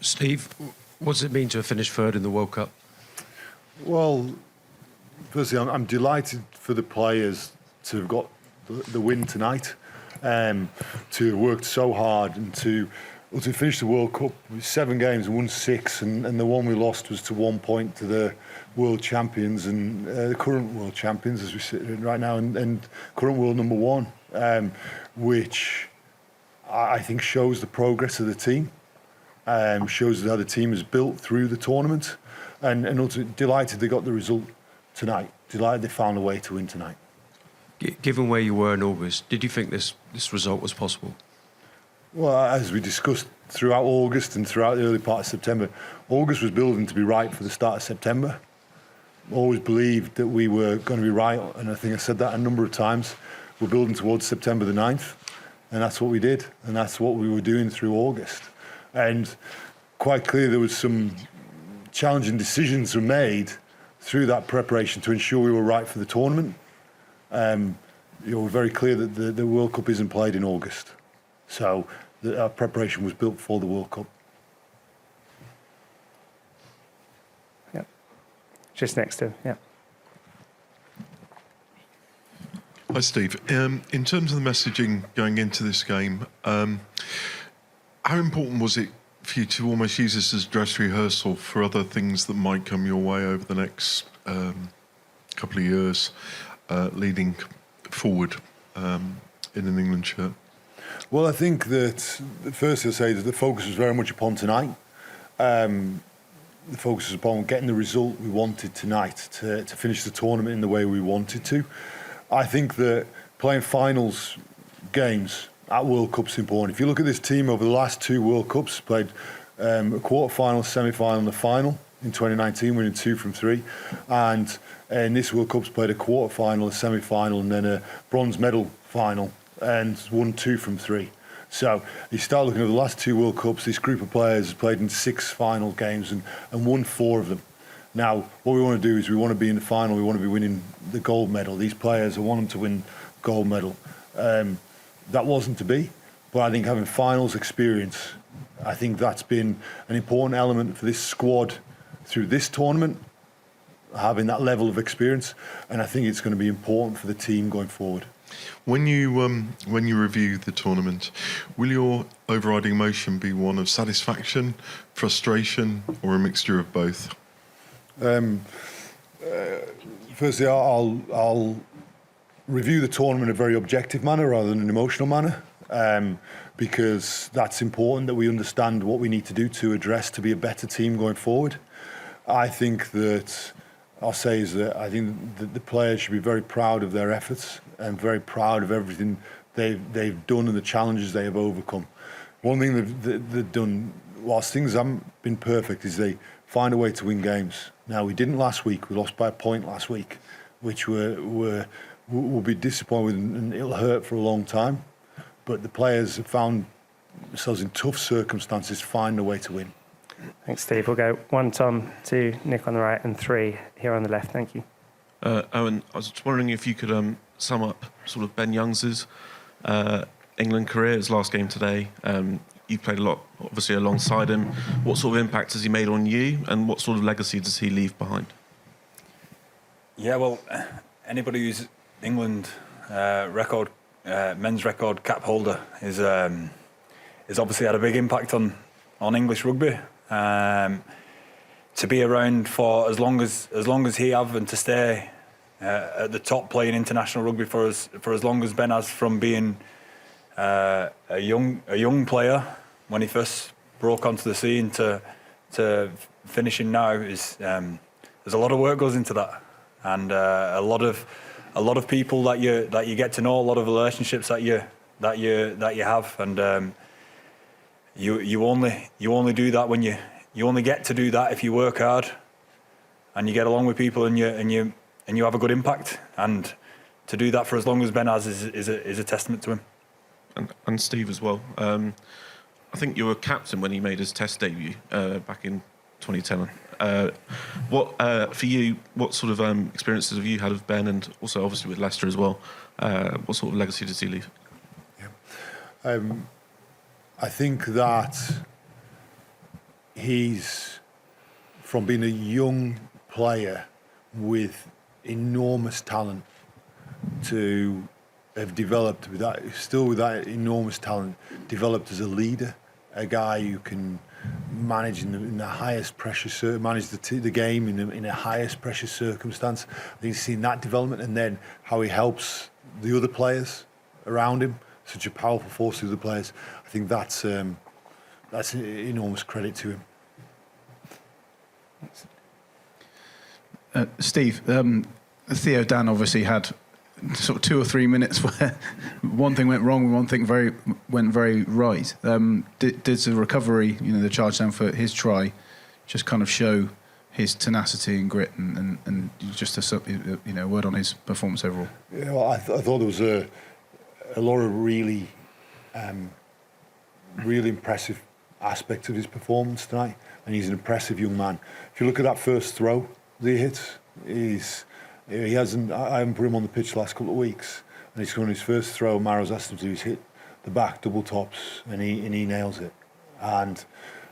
Steve, what does it mean to have finished third in the World Cup? Well, firstly, I'm delighted for the players to have got the win tonight, to have worked so hard and to finish the World Cup with 7 games and won 6, and the one we lost was to 1 point to the world champions and the current world champions as we sit right now, and current world number 1, which I think shows the progress of the team, shows how the team is built through the tournament, and also delighted they got the result tonight, delighted they found a way to win tonight. Given where you were in August, did you think this result was possible? Well, as we discussed throughout August and throughout the early part of September, August was building to be right for the start of September. Always believed that we were going to be right, and I think I said that a number of times. We're building towards September the 9th, and that's what we did, and that's what we were doing through August. And quite clear there was some challenging decisions were made through that preparation to ensure we were right for the tournament. We're very clear that the World Cup isn't played in August. So our preparation was built for the World Cup. Yep. Just next to him, yeah. Hi, Steve. In terms of the messaging going into this game, how important was it for you to almost use this as dress rehearsal for other things that might come your way over the next couple of years leading forward in an England shirt? Well, I think that first I'll say that the focus was very much upon tonight. The focus was upon getting the result we wanted tonight to finish the tournament in the way we wanted to. I think that playing finals games at World Cups important. If you look at this team over the last 2 World Cups, played a quarter-final, semi-final and a final in 2019, winning 2 from 3. And in this World Cup's played a quarter-final, a semi-final and then a bronze medal final and won 2 from 3. So you start looking at the last 2 World Cups, this group of players has played in 6 final games and won 4 of them. Now, what we want to do is we want to be in the final, we want to be winning the gold medal. These players, I want them to win gold medal. That wasn't to be, but I think having finals experience, I think that's been an important element for this squad through this tournament, having that level of experience, and I think it's going to be important for the team going forward. When you review the tournament, will your overriding emotion be one of satisfaction, frustration, or a mixture of both? Firstly, I'll review the tournament in a very objective manner rather than an emotional manner, because that's important that we understand what we need to do to address to be a better team going forward. I think that I'll say is that I think that the players should be very proud of their efforts and very proud of everything they've done and the challenges they have overcome. One thing they've done, whilst things haven't been perfect, is they find a way to win games. Now, we didn't last week. We lost by a point last week, which we'll be disappointed with, and it'll hurt for a long time. But the players have found themselves in tough circumstances to find a way to win. Thanks, Steve. We'll go 1 Tom, 2 Nick on the right, and 3 here on the left. Thank you. Owen, I was just wondering if you could sum up sort of Ben Youngs' England career, his last game today. You've played a lot, obviously, alongside him. What sort of impact has he made on you, and what sort of legacy does he leave behind? Yeah, well, anybody who's England men's record cap holder is obviously had a big impact on English rugby. To be around for as long as he have, and to stay at the top playing international rugby for as long as Ben has, from being a young player when he first broke onto the scene to finishing now, is there's a lot of work goes into that, and a lot of people that you get to know, a lot of relationships that you have, and you only do that when you only get to do that if you work hard and you get along with people and you have a good impact, and to do that for as long as Ben has is a testament to him. And Steve as well. I think you were captain when he made his Test debut back in 2010. For you, what sort of experiences have you had of Ben, and also obviously with Leicester as well? What sort of legacy does he leave? Yeah. I think that he's from being a young player with enormous talent to have developed with that enormous talent, developed as a leader, a guy who can manage in the highest pressure, manage the game in the highest pressure circumstance. I think he's seen that development, and then how he helps the other players around him, such a powerful force to the players. I think that's an enormous credit to him. Steve, Theo Dan obviously had sort of 2 or 3 minutes where one thing went wrong and one thing went very right. Did the recovery, the charge down for his try, just kind of show his tenacity and grit and just a word on his performance overall? Yeah, well, I thought there was a lot of really impressive aspects of his performance tonight, and he's an impressive young man. If you look at that first throw that he hits, I haven't put him on the pitch the last couple of weeks, and he's on his first throw. Maro's asked him to do is hit the back double tops, and he nails it. And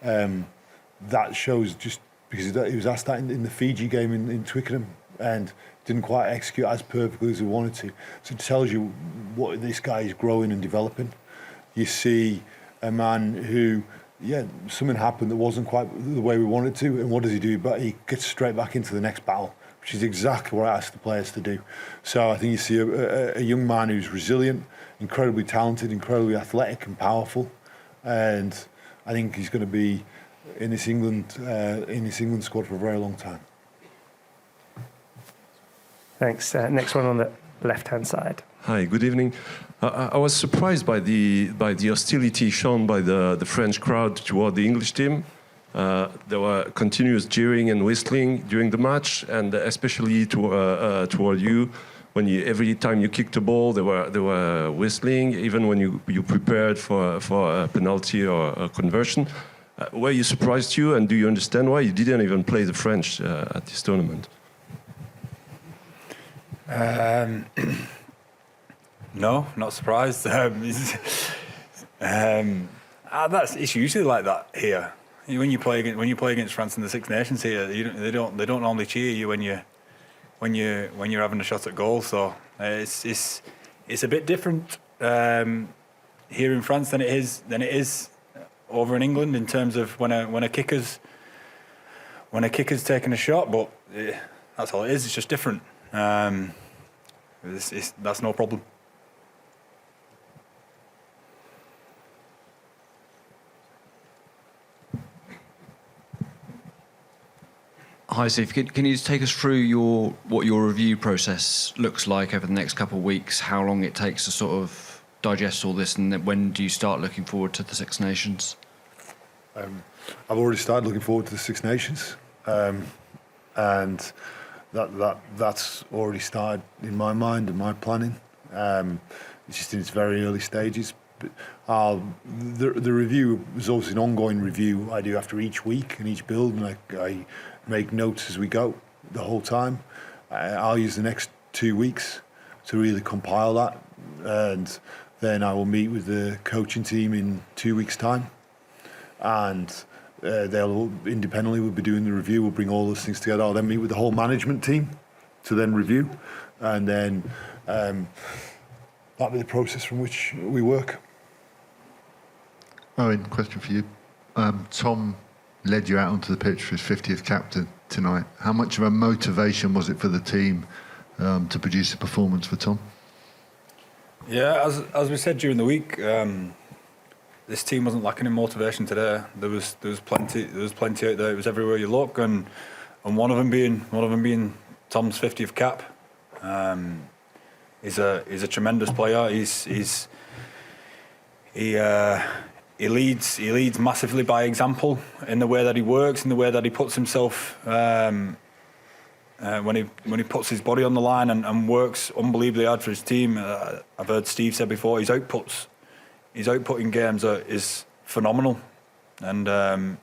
that shows, just because he was asked that in the Fiji game in Twickenham, and didn't quite execute as perfectly as he wanted to. So it tells you what this guy is growing and developing. You see a man who, something happened that wasn't quite the way we wanted to, and what does he do? But he gets straight back into the next battle, which is exactly what I asked the players to do. So I think you see a young man who's resilient, incredibly talented, incredibly athletic and powerful, and I think he's going to be in this England squad for a very long time. Thanks. Next one on the left-hand side. Hi, good evening. I was surprised by the hostility shown by the French crowd toward the English team. There were continuous jeering and whistling during the match, and especially toward you. Every time you kicked the ball, they were whistling. Even when you prepared for a penalty or a conversion, were you surprised too? And do you understand why you didn't even play the French at this tournament? No, not surprised. It's usually like that here. When you play against France in the Six Nations here, they don't normally cheer you when you're having a shot at goal. So it's a bit different here in France than it is over in England in terms of when a kicker's taking a shot. But that's all it is. It's just different. That's no problem. Hi, Steve. Can you just take us through what your review process looks like over the next couple of weeks, how long it takes to sort of digest all this, and then when do you start looking forward to the Six Nations? I've already started looking forward to the Six Nations, and that's already started in my mind and my planning. It's just in its very early stages. But the review is obviously an ongoing review I do after each week and each build, and I make notes as we go the whole time. I'll use the next 2 weeks to really compile that, and then I will meet with the coaching team in 2 weeks' time, and they'll independently will be doing the review. We'll bring all those things together. I'll then meet with the whole management team to then review, and then that'll be the process from which we work. Owen, question for you. Tom led you out onto the pitch for his 50th captain tonight. How much of a motivation was it for the team to produce a performance for Tom? Yeah, as we said during the week, this team wasn't lacking in motivation today. There was plenty out there. It was everywhere you look, and one of them being Tom's 50th cap. He's a tremendous player. He leads massively by example in the way that he works, in the way that he puts himself when he puts his body on the line and works unbelievably hard for his team. I've heard Steve say before, his output in games is phenomenal, and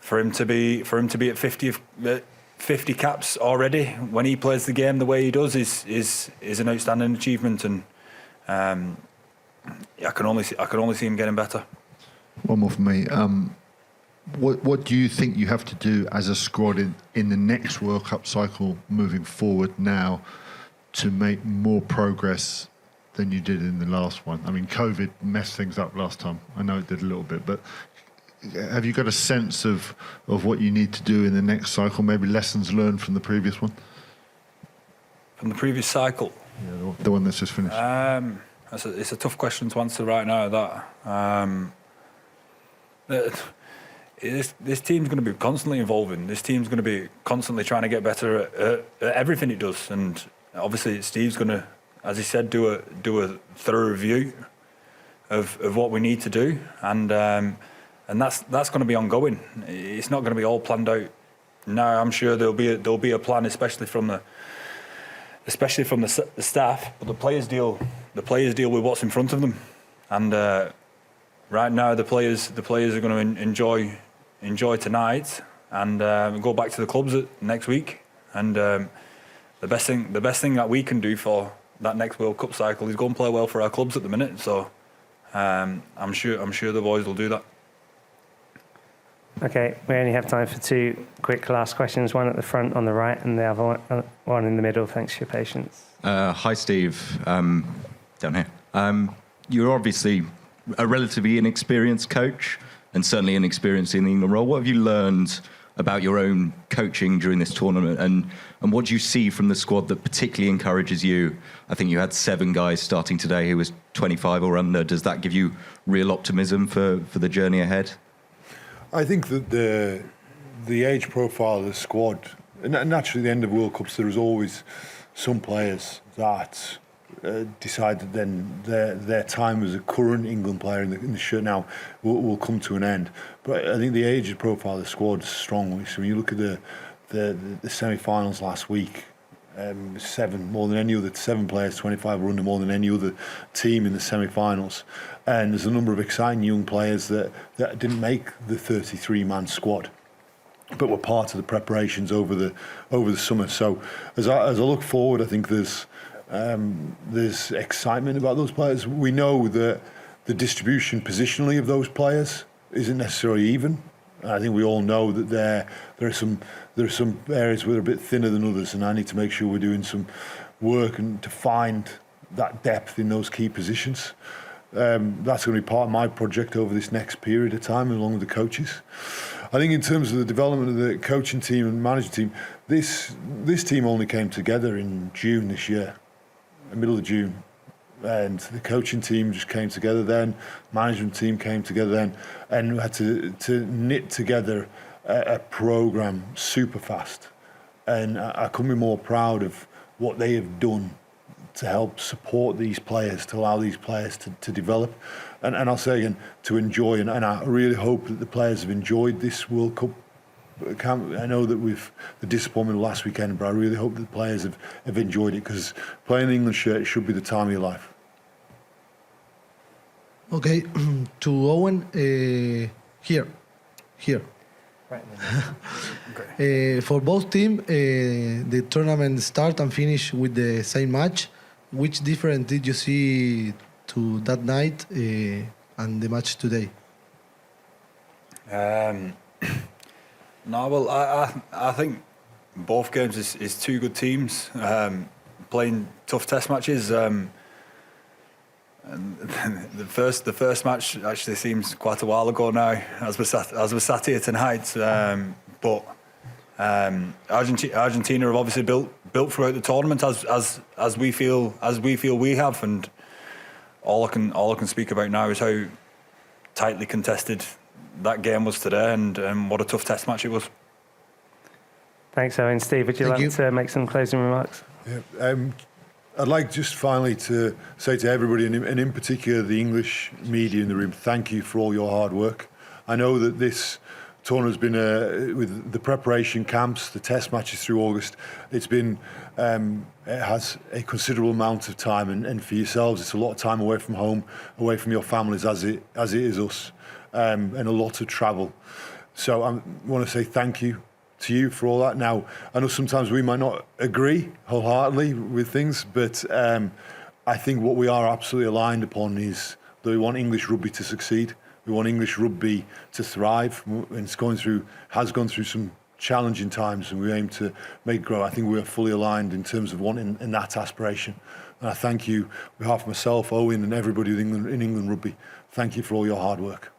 for him to be at 50 caps already when he plays the game the way he does is an outstanding achievement, and I can only see him getting better. One more from me. What do you think you have to do as a squad in the next World Cup cycle moving forward now to make more progress than you did in the last one? I mean, COVID messed things up last time. I know it did a little bit, but have you got a sense of what you need to do in the next cycle, maybe lessons learned from the previous one? From the previous cycle? Yeah, the one that's just finished. It's a tough question to answer right now, This team's going to be constantly evolving. This team's going to be constantly trying to get better at everything it does. And obviously Steve's going to, as he said, do a thorough review of what we need to do. And that's going to be ongoing. It's not going to be all planned out now. I'm sure there'll be a plan, especially from the staff. But the players deal with what's in front of them. And right now, the players are going to enjoy tonight and go back to the clubs next week. And the best thing that we can do for that next World Cup cycle is go and play well for our clubs at the minute. So I'm sure the boys will do that. Okay, we only have time for two quick last questions. One at the front on the right, and the other one in the middle. Thanks for your patience. Hi, Steve. Down here. You're obviously a relatively inexperienced coach, and certainly inexperienced in the England role. What have you learned about your own coaching during this tournament, and what do you see from the squad that particularly encourages you? I think you had 7 guys starting today who was 25 or under. Does that give you real optimism for the journey ahead? I think that the age profile of the squad, and naturally at the end of World Cups, there is always some players that decide that then their time as a current England player in the shirt now will come to an end. But I think the age profile of the squad is strong. So when you look at the semi-finals last week, 7 more than any other 7 players, 25 or under, more than any other team in the semi-finals. And there's a number of exciting young players that didn't make the 33-man squad, but were part of the preparations over the summer. So as I look forward, I think there's excitement about those players. We know that the distribution positionally of those players isn't necessarily even. I think we all know that there are some areas where they're a bit thinner than others, and I need to make sure we're doing some work and to find that depth in those key positions. That's going to be part of my project over this next period of time, along with the coaches. I think in terms of the development of the coaching team and management team, this team only came together in June this year, the middle of June. And the coaching team just came together then, management team came together then, and we had to knit together a programme super fast. And I couldn't be more proud of what they have done to help support these players, to allow these players to develop. And I'll say again, to enjoy, and I really hope that the players have enjoyed this World Cup camp. I know that with the disappointment of last weekend, but I really hope that the players have enjoyed it, because playing the England shirt should be the time of your life. Okay, to Owen, here. Okay. For both teams, the tournament start and finish with the same match. Which difference did you see to that night and the match today? No, well, I think both games is 2 good teams playing tough test matches. And the first match actually seems quite a while ago now, as we sat here tonight. But Argentina have obviously built throughout the tournament as we feel we have, and all I can speak about now is how tightly contested that game was today, and what a tough test match it was. Thanks, Owen. Steve, would you like to make some closing remarks? Yeah, I'd like just finally to say to everybody, and in particular the English media in the room, thank you for all your hard work. I know that this tournament has been, with the preparation camps, the test matches through August, it's been, it has a considerable amount of time, and for yourselves it's a lot of time away from home, away from your families, as it is us, and a lot of travel. So I want to say thank you to you for all that. Now, I know sometimes we might not agree wholeheartedly with things, but I think what we are absolutely aligned upon is that we want English rugby to succeed. We We want English rugby to thrive, and has gone through some challenging times, and we aim to make it grow. I think we're fully aligned in terms of wanting in that aspiration. And I thank you on behalf of myself, Owen, and everybody in England Rugby. Thank you for all your hard work.